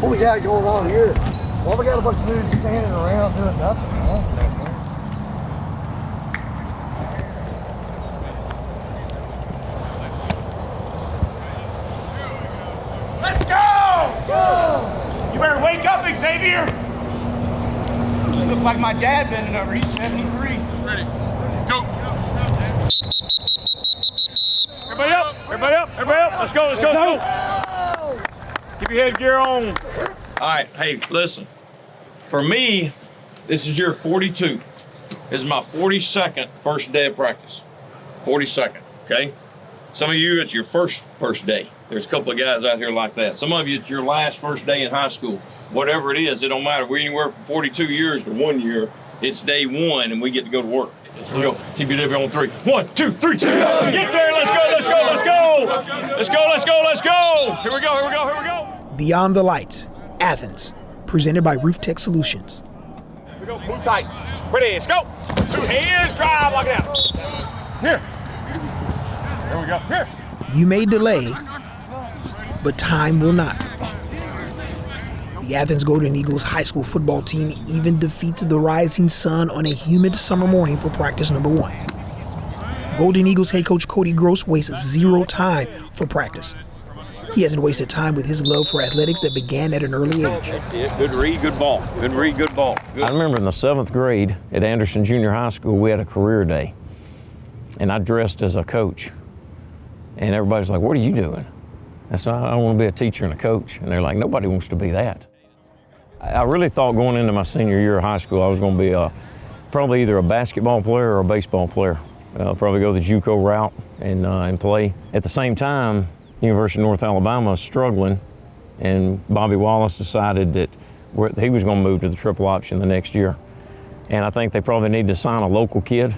What we got going on here? Well, we got a bunch of dudes standing around doing nothing. Let's go! Go! You better wake up, Xavier! You look like my dad bending over. He's 73. Ready. Go. Everybody up! Everybody up! Everybody up! Let's go! Let's go! Let's go! Keep your head gear on. All right. Hey, listen. For me, this is year 42. This is my 42nd first day of practice. 42nd. Okay. Some of you, it's your first day. There's a couple of guys out here like that. Some of you, it's your last first day in high school. Whatever it is, it don't matter. We're anywhere from 42 years to 1 year. It's day one, and we get to go to work. Let's go. TBW on 3. 1, 2, 3. Get there. Let's go. Let's go. Let's go. Let's go. Let's go. Let's go. Here we go. Here we go. Here we go. Beyond the Lights, Athens, presented by Roof Tech Solutions. Here we go. Move tight. Ready. Let's go. 2 hands. Drive. Lock it out. Here. Here we go. Here. You may delay, but time will not. The Athens Golden Eagles high school football team even defeated the rising sun on a humid summer morning for practice number 1. Golden Eagles head coach Cody Gross wastes 0 time for practice. He hasn't wasted time with his love for athletics that began at an early age. That's it. Good read, good ball. Good read, good ball. Good. I remember in the 7th grade at Anderson Junior High School, we had a career day. And I dressed as a coach. And everybody's like, what are you doing? I said, I want to be a teacher and a coach. And they're like, nobody wants to be that. I really thought going into my senior year of high school, I was going to be probably either a basketball player or a baseball player. Probably go the JUCO route and play. At the same time, University of North Alabama was struggling, and Bobby Wallace decided that he was going to move to the triple option the next year. And I think they probably needed to sign a local kid.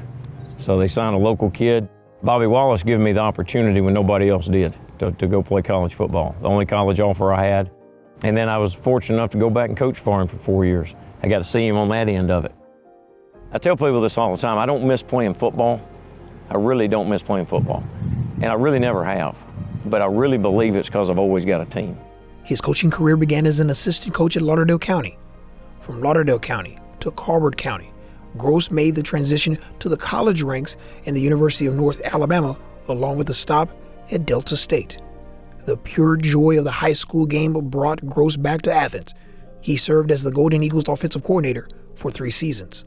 So they signed a local kid. Bobby Wallace gave me the opportunity when nobody else did to go play college football, the only college offer I had. And then I was fortunate enough to go back and coach for him for 4 years. I got to see him on that end of it. I tell people this all the time, I don't miss playing football. I really don't miss playing football. And I really never have. But I really believe it's because I've always got a team. His coaching career began as an assistant coach at Lauderdale County. From Lauderdale County to Colbert County, Gross made the transition to the college ranks in the University of North Alabama, along with a stop at Delta State. The pure joy of the high school game brought Gross back to Athens. He served as the Golden Eagles offensive coordinator for 3 seasons.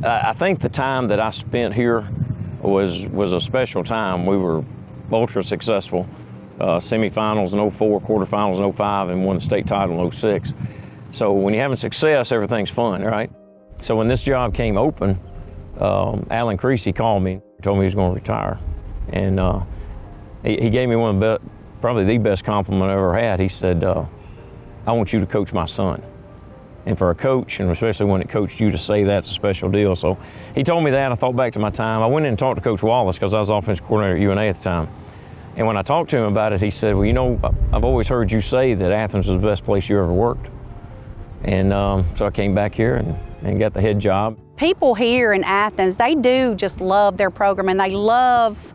I think the time that I spent here was a special time. We were ultra successful. Semifinals in 04, quarterfinals in 05, and won the state title in 06. So when you're having success, everything's fun, right? So when this job came open, Alan Creasy called me, told me he was going to retire. And he gave me one of the probably the best compliment I ever had. He said, I want you to coach my son. And for a coach, and especially when it coached you, to say that's a special deal. So he told me that. I thought back to my time. I went in and talked to Coach Wallace because I was offensive coordinator at UNA at the time. And when I talked to him about it, he said, well, you know, I've always heard you say that Athens was the best place you ever worked. And so I came back here and got the head job. People here in Athens, they do just love their program, and they love,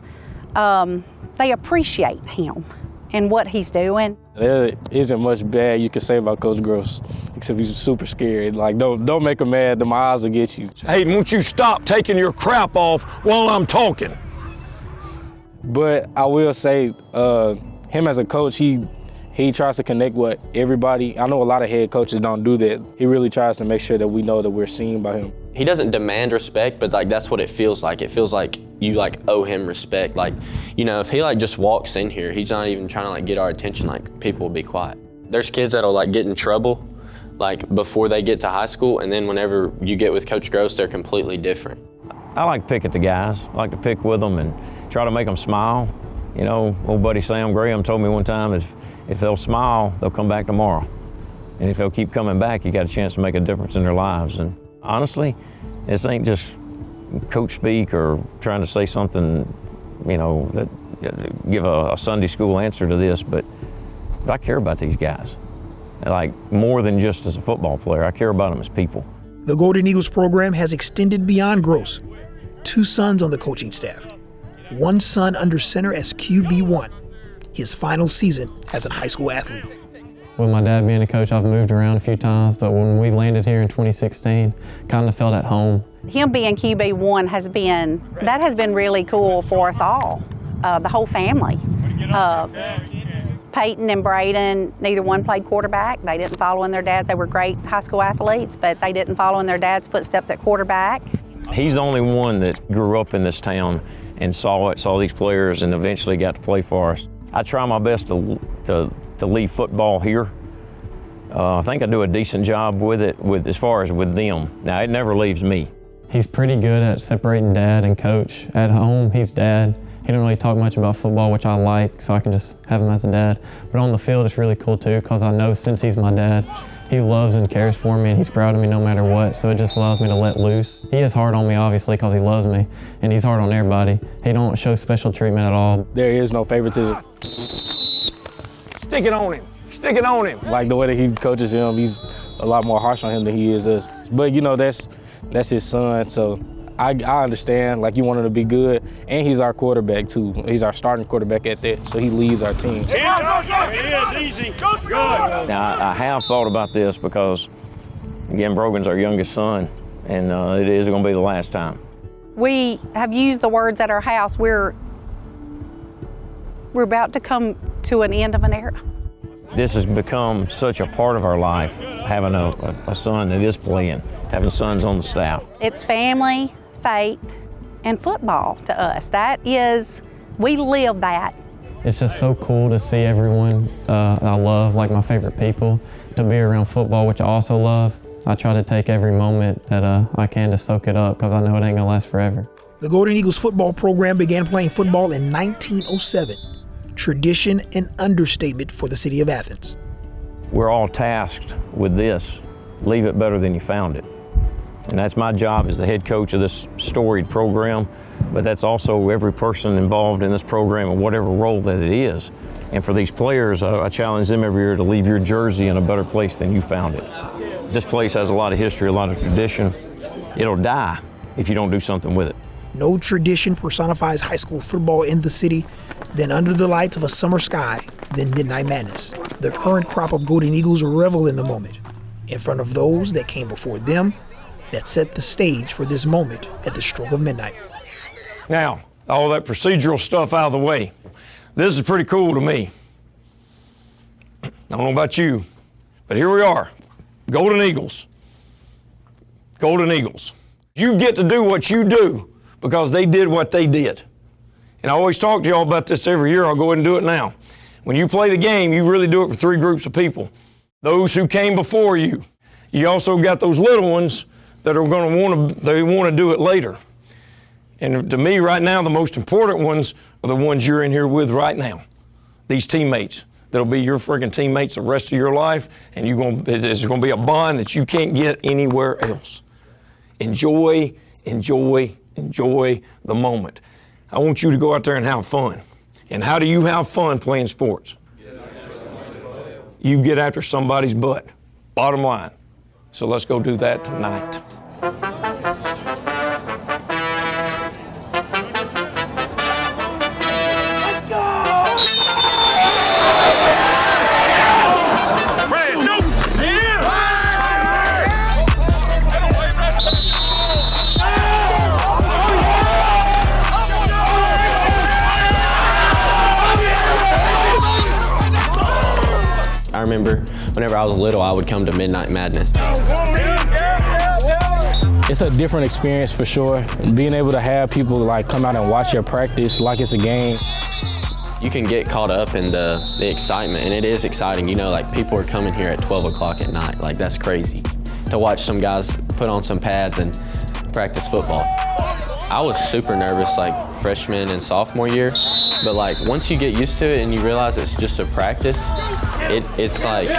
they appreciate him and what he's doing. There isn't much bad you can say about Coach Gross, except he's super scared. Like, don't make him mad, my eyes will get you. Hey, won't you stop taking your crap off while I'm talking? But I will say, him as a coach, he tries to connect with everybody. I know a lot of head coaches don't do that. He really tries to make sure that we know that we're seen by him. He doesn't demand respect, but like that's what it feels like. It feels like you like owe him respect. Like, you know, if he like just walks in here, he's not even trying to like get our attention, like people will be quiet. There's kids that'll like get in trouble like before they get to high school, and then whenever you get with Coach Gross, they're completely different. I like to pick at the guys. I like to pick with them and try to make them smile. You know, old buddy Sam Graham told me one time, if they'll smile, they'll come back tomorrow. And if they'll keep coming back, you got a chance to make a difference in their lives. And honestly, this ain't just coach speak or trying to say something, you know, that give a Sunday school answer to this, but I care about these guys. Like, more than just as a football player, I care about them as people. The Golden Eagles program has extended beyond Gross. 2 sons on the coaching staff. 1 son under center as QB1. His final season as a high school athlete. With my dad being a coach, I've moved around a few times, but when we landed here in 2016, kind of felt at home. Him being QB1 has been really cool for us all, the whole family. Peyton and Braden, neither one played quarterback. They didn't follow in their dad. They were great high school athletes, but they didn't follow in their dad's footsteps at quarterback. He's the only one that grew up in this town and saw these players and eventually got to play for us. I try my best to leave football here. I think I do a decent job with it as far as with them. Now, it never leaves me. He's pretty good at separating dad and coach. At home, he's dad. He don't really talk much about football, which I like, so I can just have him as a dad. But on the field, it's really cool too, because I know since he's my dad, he loves and cares for me, and he's proud of me no matter what, so it just allows me to let loose. He is hard on me, obviously, because he loves me, and he's hard on everybody. He don't show special treatment at all. There is no favoritism. Stick it on him. Stick it on him. Like the way that he coaches him, he's a lot more harsh on him than he is us. But you know, that's his son, so I understand. Like, you want him to be good, and he's our quarterback too. He's our starting quarterback at that, so he leads our team. It is easy. Good. Now, I have thought about this because, again, Brogan's our youngest son, and it is going to be the last time. We have used the words at our house, we're about to come to an end of an era. This has become such a part of our life, having a son that is playing, having sons on the staff. It's family, faith, and football to us. We live that. It's just so cool to see everyone I love, like my favorite people, to be around football, which I also love. I try to take every moment that I can to soak it up, because I know it ain't gonna last forever. The Golden Eagles football program began playing football in 1907. Tradition and understatement for the city of Athens. We're all tasked with this: leave it better than you found it. And that's my job as the head coach of this storied program, but that's also every person involved in this program in whatever role that it is. And for these players, I challenge them every year to leave your jersey in a better place than you found it. This place has a lot of history, a lot of tradition. It'll die if you don't do something with it. No tradition personifies high school football in the city than under the lights of a summer sky than Midnight Madness. The current crop of Golden Eagles revel in the moment, in front of those that came before them, that set the stage for this moment at the stroke of midnight. Now, all that procedural stuff out of the way. This is pretty cool to me. I don't know about you, but here we are, Golden Eagles. Golden Eagles. You get to do what you do because they did what they did. And I always talk to y'all about this every year. I'll go ahead and do it now. When you play the game, you really do it for three groups of people. Those who came before you. You also got those little ones that are going to want to do it later. And to me right now, the most important ones are the ones you're in here with right now. These teammates that'll be your freaking teammates the rest of your life, and it's going to be a bond that you can't get anywhere else. Enjoy the moment. I want you to go out there and have fun. And how do you have fun playing sports? You get after somebody's butt, bottom line. So let's go do that tonight. I remember whenever I was little, I would come to Midnight Madness. It's a different experience for sure. Being able to have people like come out and watch your practice like it's a game. You can get caught up in the excitement, and it is exciting. You know, like people are coming here at 12 o'clock at night. Like, that's crazy to watch some guys put on some pads and practice football. I was super nervous like freshman and sophomore year, but like once you get used to it and you realize it's just a practice, it's like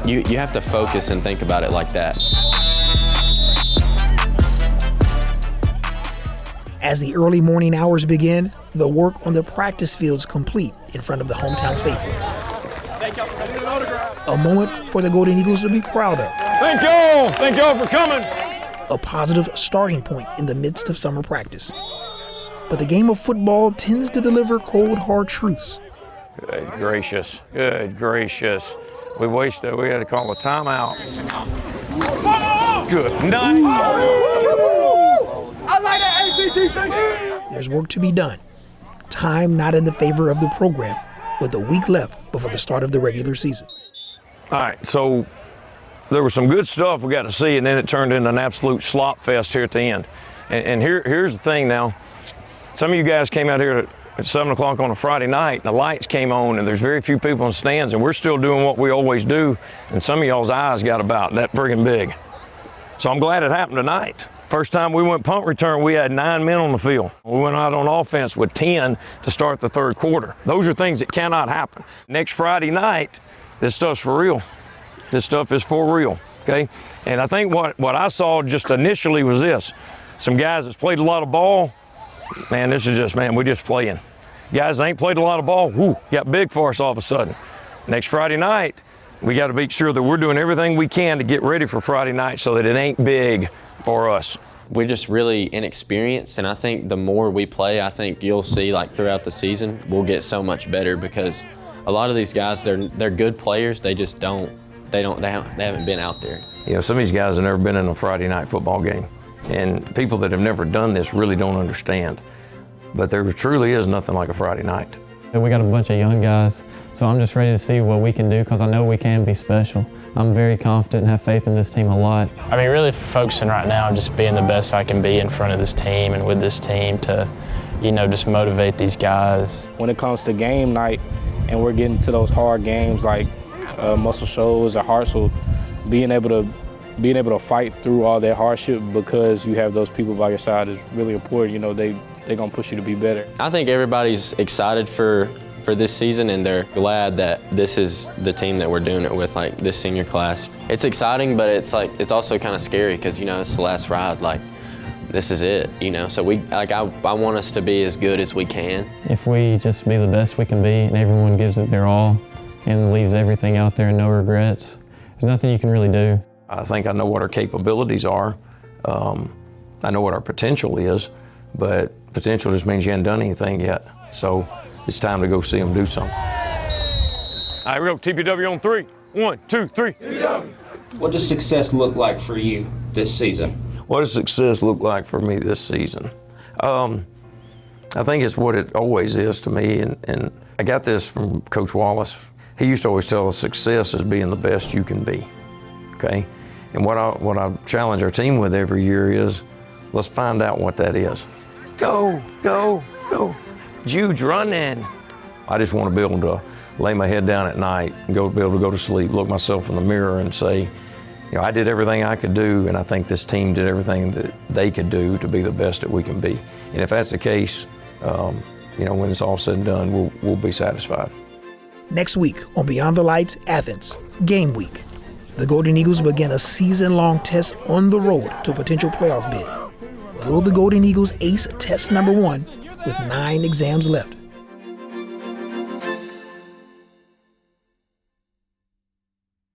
you have to focus and think about it like that. As the early morning hours begin, the work on the practice fields complete in front of the hometown faithful. A moment for the Golden Eagles to be proud of. Thank y'all for coming. A positive starting point in the midst of summer practice. But the game of football tends to deliver cold, hard truths. Good gracious, good gracious. We wasted. We had to call a timeout. Good night. I like that ACTC. There's work to be done. Time not in the favor of the program, with a week left before the start of the regular season. All right, so there was some good stuff we got to see, and then it turned into an absolute slop fest here at the end. And here's the thing now. Some of you guys came out here at 7 o'clock on a Friday night, and the lights came on, and there's very few people in the stands, and we're still doing what we always do, and some of y'all's eyes got about that friggin' big. So I'm glad it happened tonight. First time we went punt return, we had 9 men on the field. We went out on offense with 10 to start the third quarter. Those are things that cannot happen. Next Friday night, this stuff's for real. This stuff is for real, okay? And I think what I saw just initially was this. Some guys that's played a lot of ball, man, this is just, man, we're just playing. Guys that ain't played a lot of ball, whoo, got big for us all of a sudden. Next Friday night, we got to make sure that we're doing everything we can to get ready for Friday night so that it ain't big for us. We're just really inexperienced, and I think the more we play, I think you'll see like throughout the season, we'll get so much better because a lot of these guys, they're good players. They just they haven't been out there. You know, some of these guys have never been in a Friday night football game, and people that have never done this really don't understand. But there truly is nothing like a Friday night. We got a bunch of young guys, so I'm just ready to see what we can do because I know we can be special. I'm very confident and have faith in this team a lot. I mean, really focusing right now on just being the best I can be in front of this team and with this team to, you know, just motivate these guys. When it comes to game night and we're getting to those hard games like Muscle Shoals or Hartsel, being able to fight through all that hardship because you have those people by your side is really important. You know, they're gonna push you to be better. I think everybody's excited for this season, and they're glad that this is the team that we're doing it with, like this senior class. It's exciting, but it's also kind of scary because, you know, it's the last ride. Like, this is it, you know. So I want us to be as good as we can. If we just be the best we can be and everyone gives it their all and leaves everything out there and no regrets, there's nothing you can really do. I think I know what our capabilities are. I know what our potential is, but potential just means you haven't done anything yet. So it's time to go see them do something. All right, we'll go TPW on 3. 1, 2, 3. TPW. What does success look like for you this season? What does success look like for me this season? I think it's what it always is to me, and I got this from Coach Wallace. He used to always tell us success is being the best you can be, okay? And what I challenge our team with every year is, let's find out what that is. Go, go, go. Jude's running. I just want to be able to lay my head down at night and be able to go to sleep, look myself in the mirror and say, you know, I did everything I could do, and I think this team did everything that they could do to be the best that we can be. And if that's the case, you know, when it's all said and done, we'll be satisfied. Next week on Beyond the Lights, Athens, game week. The Golden Eagles begin a season-long test on the road to a potential playoff bid. Will the Golden Eagles ace test number 1 with 9 exams left?